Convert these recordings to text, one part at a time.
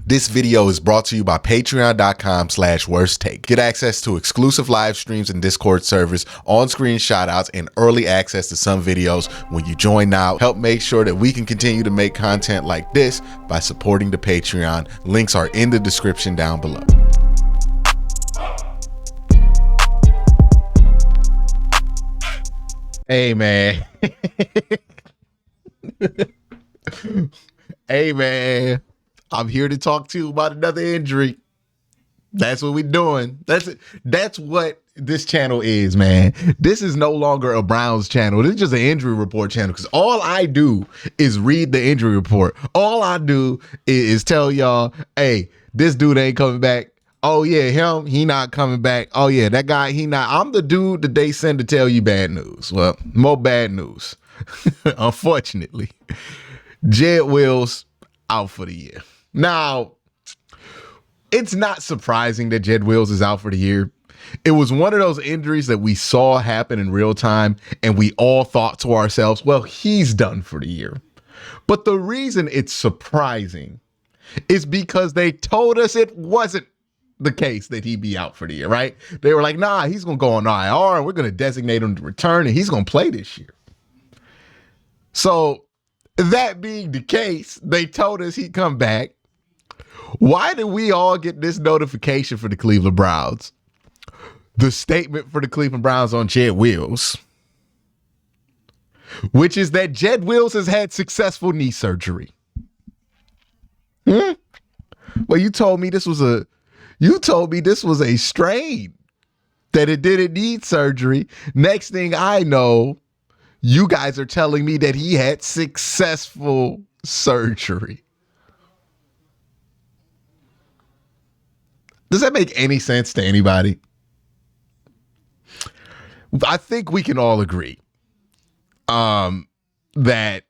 This video is brought to you by patreon.com/worsttake. Get access to exclusive live streams and Discord servers, on-screen shoutouts, and early access to some videos when you join now. Help make sure that we can continue to make content like this by supporting the Patreon. Links are in the description down below. Hey, man. Hey, man. I'm here to talk to you about another injury. That's what we're doing. That's what this channel is, man. This is no longer a Browns channel. This is just an injury report channel, because all I do is read the injury report. All I do is tell y'all, hey, this dude ain't coming back. Oh yeah, he not coming back. Oh yeah, that guy, he not. I'm the dude that they send to tell you bad news. Well, more bad news. Unfortunately, Jed Wills out for the year. Now, it's not surprising that Jed Wills is out for the year. It was one of those injuries that we saw happen in real time, and we all thought to ourselves, well, he's done for the year. But the reason it's surprising is because they told us it wasn't the case that he'd be out for the year, right? They were like, nah, he's going to go on IR and we're going to designate him to return and he's going to play this year. So that being the case, they told us he'd come back. Why did we all get this notification for the Cleveland Browns? The statement for the Cleveland Browns on Jed Wills, which is that Jed Wills has had successful knee surgery. Well, you told me this was a strain, that it didn't need surgery. Next thing I know, you guys are telling me that he had successful surgery. Does that make any sense to anybody? I think we can all agree that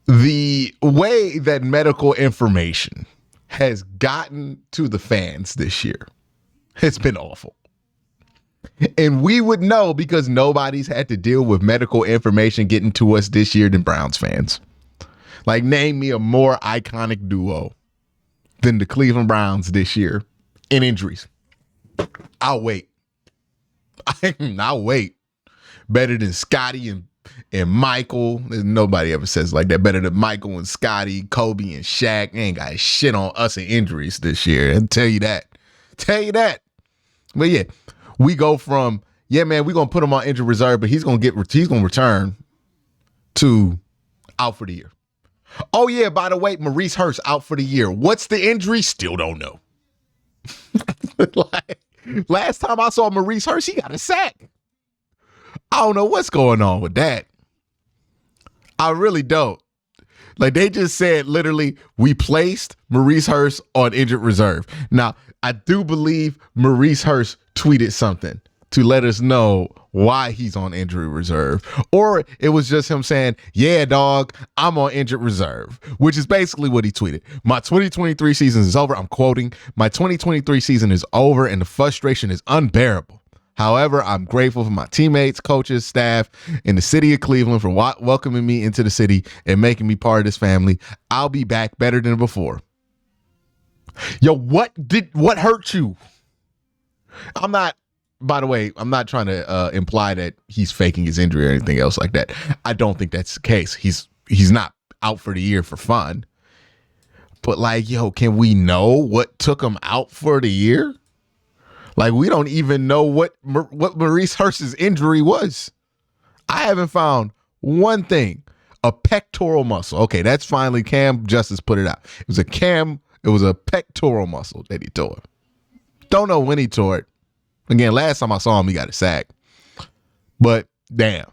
the way that medical information has gotten to the fans this year, it's been awful. And we would know because nobody's had to deal with medical information getting to us this year than Browns fans. Like, name me a more iconic duo than the Cleveland Browns this year in injuries. I'll wait. I'll wait. Better than Scotty and Michael. Nobody ever says like that. Better than Michael and Scotty, Kobe and Shaq. They ain't got shit on us in injuries this year. I'll tell you that. But yeah, we go from, yeah, man, we're going to put him on injured reserve, but he's going to return to out for the year. Oh yeah, by the way, Maurice Hurst out for the year. What's the injury? Still don't know. Like, last time I saw Maurice Hurst, he got a sack. I don't know what's going on with that. I really don't. Like, they just said, literally, we placed Maurice Hurst on injured reserve. Now, I do believe Maurice Hurst tweeted something to let us know why he's on injury reserve. Or it was just him saying, yeah, dog, I'm on injured reserve, which is basically what he tweeted. My 2023 season is over. I'm quoting, my 2023 season is over and the frustration is unbearable. However, I'm grateful for my teammates, coaches, staff, and the city of Cleveland for welcoming me into the city and making me part of this family. I'll be back better than before. Yo, what hurt you? By the way, I'm not trying to imply that he's faking his injury or anything else like that. I don't think that's the case. He's not out for the year for fun. But like, yo, can we know what took him out for the year? Like, we don't even know what Maurice Hurst's injury was. I haven't found one thing. A pectoral muscle. Okay, that's finally Cam Justice put it out. It was a pectoral muscle that he tore. Don't know when he tore it. Again, last time I saw him, he got a sack. But damn,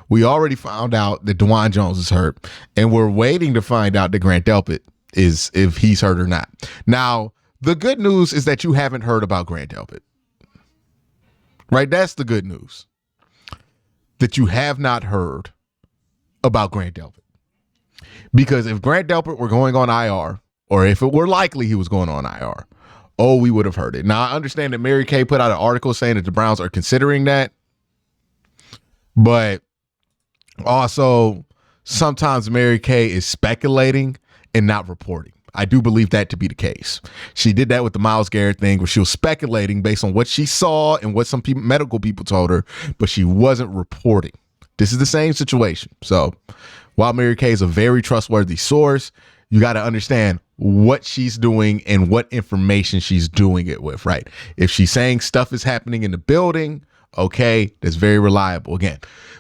we already found out that DeJuan Jones is hurt, and we're waiting to find out that Grant Delpit is, if he's hurt or not. Now, the good news is that you haven't heard about Grant Delpit. Right? That's the good news. That you have not heard about Grant Delpit. Because if Grant Delpit were going on IR, or if it were likely he was going on IR, oh, we would have heard it. Now, I understand that Mary Kay put out an article saying that the Browns are considering that. But also, sometimes Mary Kay is speculating and not reporting. I do believe that to be the case. She did that with the Myles Garrett thing where she was speculating based on what she saw and what some people, medical people told her, but she wasn't reporting. This is the same situation. So while Mary Kay is a very trustworthy source, you got to understand what she's doing and what information she's doing it with, right? If she's saying stuff is happening in the building, okay, that's very reliable. Again,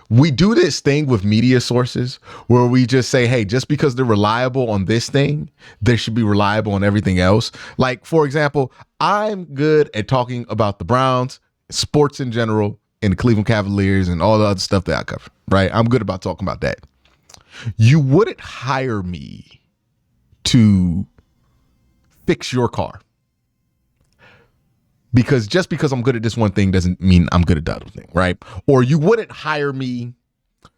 we do this thing with media sources where we just say, hey, just because they're reliable on this thing, they should be reliable on everything else. Like, for example, I'm good at talking about the Browns, sports in general, and the Cleveland Cavaliers and all the other stuff that I cover, right? I'm good about talking about that. You wouldn't hire me to fix your car. Because just because I'm good at this one thing doesn't mean I'm good at the other thing, right? Or you wouldn't hire me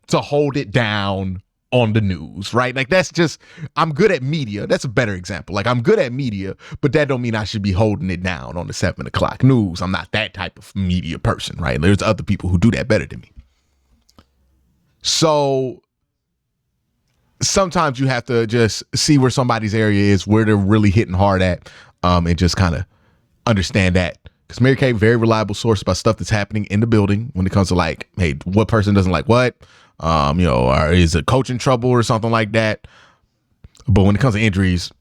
to hold it down on the news, right? Like that's just, I'm good at media. That's a better example. Like I'm good at media, but that don't mean I should be holding it down on the 7 o'clock news. I'm not that type of media person, right? There's other people who do that better than me. So sometimes you have to just see where somebody's area is, where they're really hitting hard at, and just kind of understand that. Because Mary Kay, very reliable source about stuff that's happening in the building when it comes to like, hey, what person doesn't like what, or is a coach in trouble or something like that. But when it comes to injuries,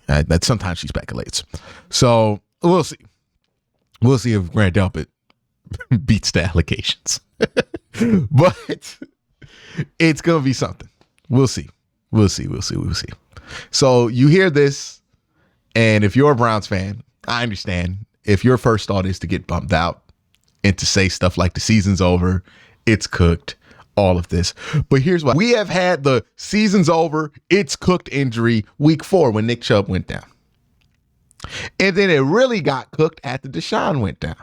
that sometimes she speculates. So we'll see. We'll see if Grant Delpit beats the allegations. But it's going to be something. We'll see. We'll see. So you hear this, and if you're a Browns fan, I understand if your first thought is to get bummed out and to say stuff like the season's over, it's cooked, all of this. But here's why. We have had the season's over, it's cooked injury week 4 when Nick Chubb went down. And then it really got cooked after Deshaun went down.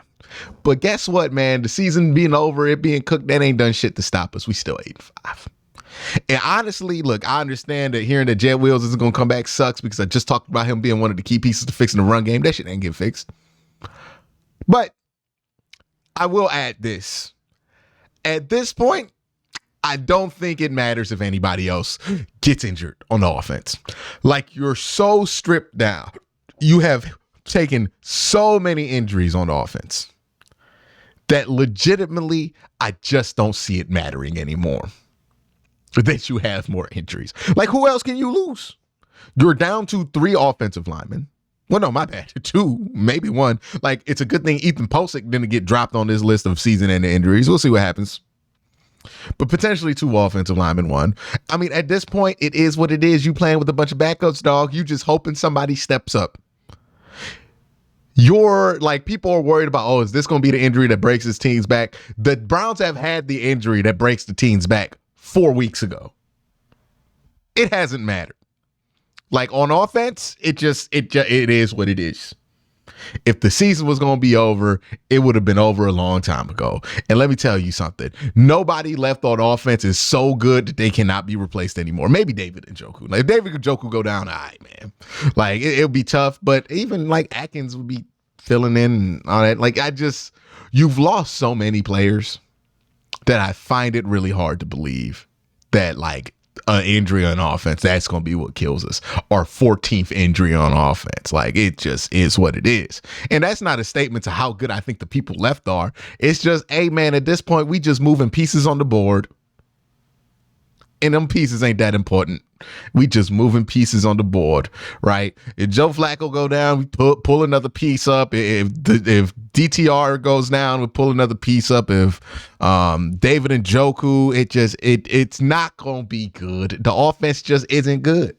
But guess what, man? The season being over, it being cooked, that ain't done shit to stop us. We still 8-5. And honestly, look, I understand that hearing that Jed Wills isn't going to come back sucks because I just talked about him being one of the key pieces to fixing the run game. That shit ain't get fixed. But I will add this. At this point, I don't think it matters if anybody else gets injured on the offense. Like, you're so stripped down. You have taken so many injuries on the offense that legitimately, I just don't see it mattering anymore. That you have more injuries. Like, who else can you lose? You're down to 3 offensive linemen. Well, no, my bad. 2, maybe 1. Like, it's a good thing Ethan Posick didn't get dropped on this list of season-ending injuries. We'll see what happens. But potentially 2 offensive linemen, 1. I mean, at this point, it is what it is. You playing with a bunch of backups, dog. You just hoping somebody steps up. You're like, people are worried about, oh, is this going to be the injury that breaks his team's back? The Browns have had the injury that breaks the team's back 4 weeks ago. It hasn't mattered. Like, on offense, it is what it is. If the season was going to be over, it would have been over a long time ago. And let me tell you something. Nobody left on offense is so good that they cannot be replaced anymore. Maybe David Njoku. Like, if David Njoku go down, all right, man. Like, it'll be tough. But even, like, Atkins would be filling in and all that. Like, you've lost so many players that I find it really hard to believe that, like, an injury on offense, that's going to be what kills us. Our 14th injury on offense. Like, it just is what it is. And that's not a statement to how good I think the people left are. It's just, hey, man, at this point, we just moving pieces on the board. And them pieces ain't that important. We just moving pieces on the board, right? If Joe Flacco go down, we pull another piece up. If DTR goes down, we pull another piece up. If David Njoku, it's not gonna be good. The offense just isn't good.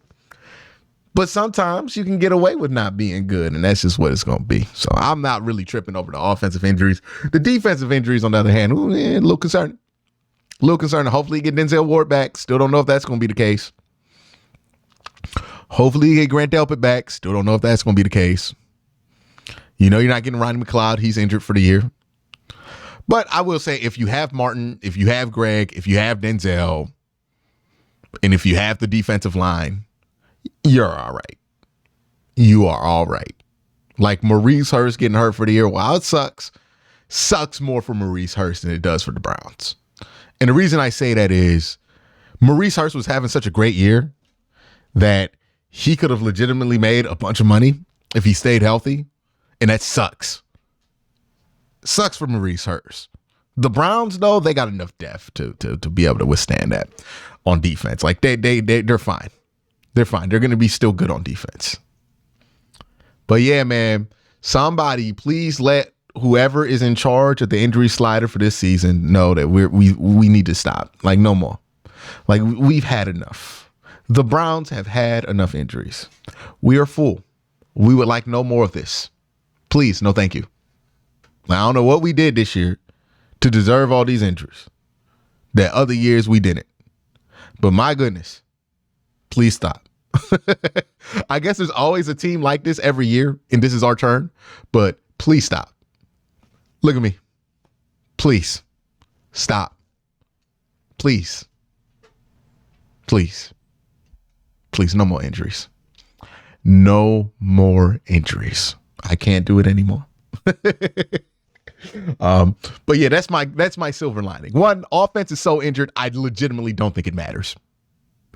But sometimes you can get away with not being good, and that's just what it's gonna be. So I'm not really tripping over the offensive injuries. The defensive injuries, on the other hand, a little concerning. A little concerned. Hopefully you get Denzel Ward back. Still don't know if that's going to be the case. Hopefully you get Grant Delpit back. Still don't know if that's going to be the case. You know you're not getting Ronnie McLeod. He's injured for the year. But I will say, if you have Martin, if you have Greg, if you have Denzel, and if you have the defensive line, you're all right. You are all right. Like Maurice Hurst getting hurt for the year, while it sucks more for Maurice Hurst than it does for the Browns. And the reason I say that is Maurice Hurst was having such a great year that he could have legitimately made a bunch of money if he stayed healthy, and that sucks. Sucks for Maurice Hurst. The Browns, though, they got enough depth to be able to withstand that on defense. Like they're fine. They're fine. They're going to be still good on defense. But yeah, man, somebody please let whoever is in charge of the injury slider for this season know that we need to stop. Like no more. Like we've had enough. The Browns have had enough injuries. We are full. We would like no more of this. Please, no thank you. I don't know what we did this year to deserve all these injuries that other years we didn't. But my goodness, please stop. I guess there's always a team like this every year, and this is our turn. But please stop. Look at me. Please stop. Please. Please. Please, no more injuries. No more injuries. I can't do it anymore. But yeah, that's my silver lining. One, offense is so injured, I legitimately don't think it matters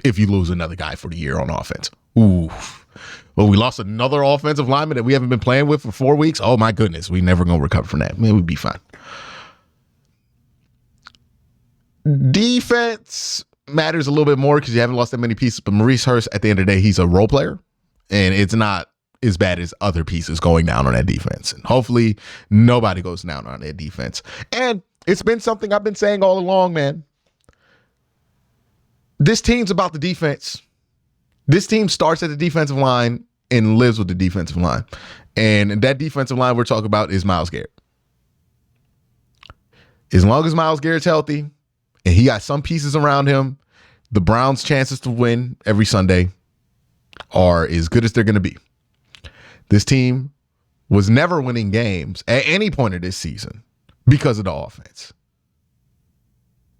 if you lose another guy for the year on offense. Ooh. Well, we lost another offensive lineman that we haven't been playing with for 4 weeks. Oh my goodness, we never gonna recover from that. Man, we'd be fine. Defense matters a little bit more because you haven't lost that many pieces. But Maurice Hurst, at the end of the day, he's a role player, and it's not as bad as other pieces going down on that defense. And hopefully nobody goes down on that defense. And it's been something I've been saying all along, man. This team's about the defense. This team starts at the defensive line and lives with the defensive line. And that defensive line we're talking about is Myles Garrett. As long as Myles Garrett's healthy and he got some pieces around him, the Browns' chances to win every Sunday are as good as they're going to be. This team was never winning games at any point of this season because of the offense.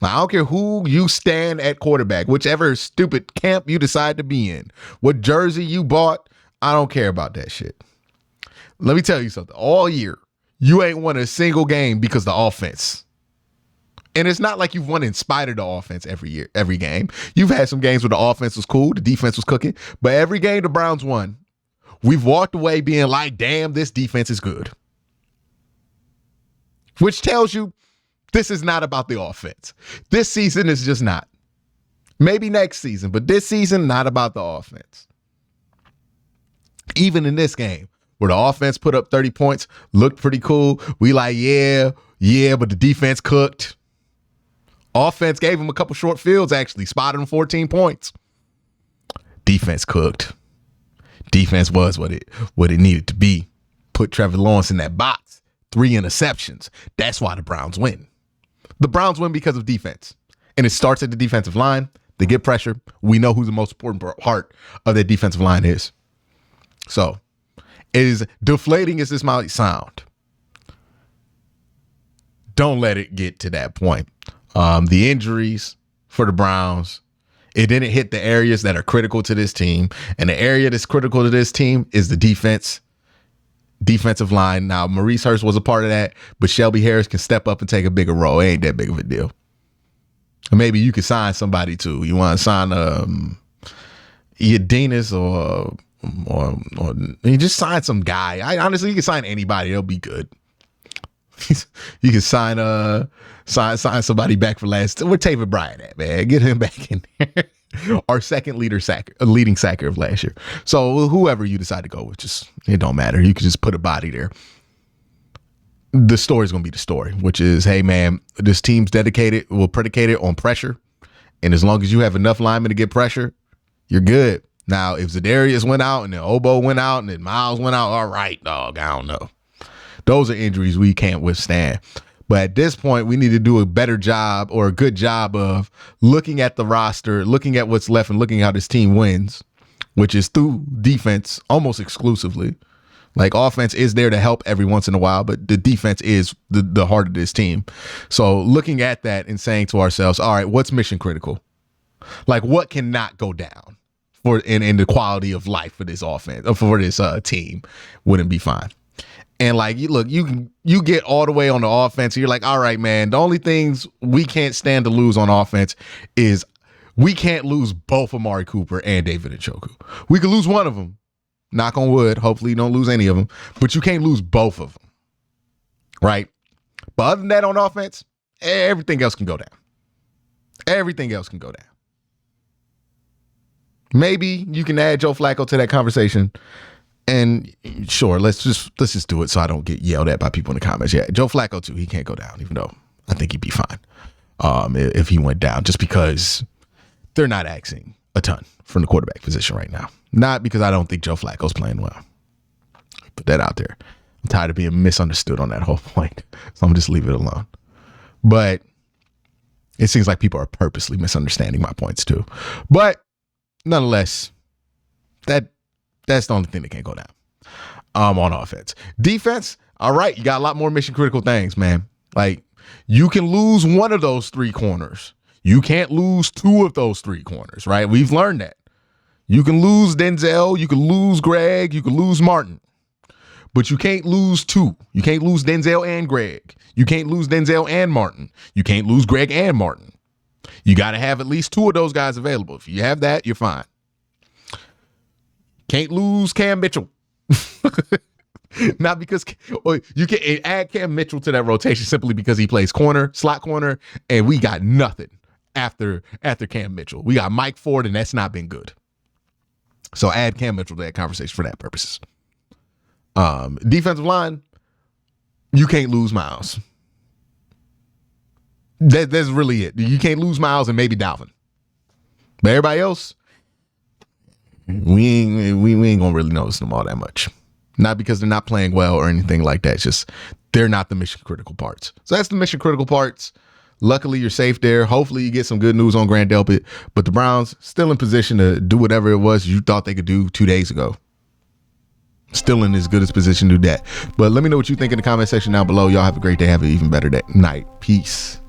Now, I don't care who you stand at quarterback, whichever stupid camp you decide to be in, what jersey you bought, I don't care about that shit. Let me tell you something. All year, you ain't won a single game because of the offense. And it's not like you've won in spite of the offense every year, every game. You've had some games where the offense was cool, the defense was cooking, but every game the Browns won, we've walked away being like, damn, this defense is good. Which tells you this is not about the offense. This season is just not. Maybe next season, but this season, not about the offense. Even in this game, where the offense put up 30 points, looked pretty cool. We like, yeah, but the defense cooked. Offense gave him a couple short fields, actually. Spotted him 14 points. Defense cooked. Defense was what it needed to be. Put Trevor Lawrence in that box. 3 interceptions. That's why the Browns win. The Browns win because of defense. And it starts at the defensive line. They get pressure. We know who the most important part of that defensive line is. So, as deflating as this might sound, don't let it get to that point. The injuries for the Browns, it didn't hit the areas that are critical to this team. And the area that's critical to this team is the defensive line. Now, Maurice Hurst was a part of that, but Shelby Harris can step up and take a bigger role. It ain't that big of a deal. Maybe you could sign somebody too. You want to sign Edenis or you just sign some guy. Honestly, you can sign anybody. It'll be good. You can sign somebody back for last. Where Taven Bryan at, man? Get him back in there. Our second leading sacker of last year. So whoever you decide to go with, just it don't matter. You can just put a body there. The story's gonna be the story, which is, hey man, this team's predicated on pressure, and as long as you have enough linemen to get pressure, you're good. Now, if Zadarius went out and then Obo went out and then Miles went out, all right, dog, I don't know. Those are injuries we can't withstand. But at this point, we need to do a better job or a good job of looking at the roster, looking at what's left, and looking how this team wins, which is through defense almost exclusively. Like, offense is there to help every once in a while, but the defense is the heart of this team. So looking at that and saying to ourselves, all right, what's mission critical? Like, what cannot go down in the quality of life for this offense, or for this team wouldn't be fine. And like, you get all the way on the offense. And you're like, all right, man, the only things we can't stand to lose on offense is We can't lose both Amari Cooper and David Njoku. We could lose one of them. Knock on wood. Hopefully you don't lose any of them. But you can't lose both of them. Right? But other than that on offense, everything else can go down. Everything else can go down. Maybe you can add Joe Flacco to that conversation. And sure, let's just do it so I don't get yelled at by people in the comments. Yeah, Joe Flacco too. He can't go down, even though I think he'd be fine if he went down, just because they're not asking a ton from the quarterback position right now. Not because I don't think Joe Flacco's playing well. Put that out there. I'm tired of being misunderstood on that whole point, so I'm just leave it alone. But it seems like people are purposely misunderstanding my points too. But nonetheless, that's the only thing that can't go down on offense. Defense, all right, you got a lot more mission critical things, man. Like, you can lose one of those three corners. You can't lose two of those three corners, right? We've learned that. You can lose Denzel, you can lose Greg, you can lose Martin. But you can't lose two. You can't lose Denzel and Greg. You can't lose Denzel and Martin. You can't lose Greg and Martin. You got to have at least two of those guys available. If you have that, you're fine. Can't lose Cam Mitchell. Not because you can add Cam Mitchell to that rotation simply because he plays corner, slot corner, and we got nothing after Cam Mitchell. We got Mike Ford, and that's not been good. So add Cam Mitchell to that conversation for that purposes. Defensive line, you can't lose Miles. That's really it. You can't lose Miles and maybe Dalvin. But everybody else, we ain't gonna really notice them all that much. Not because they're not playing well or anything like that. It's just they're not the mission critical parts. So that's the mission critical parts. Luckily, you're safe there. Hopefully, you get some good news on Grand Delpit. But the Browns still in position to do whatever it was you thought they could do 2 days ago. Still in as good as position to do that. But let me know what you think in the comment section down below. Y'all have a great day. Have an even better night. Peace.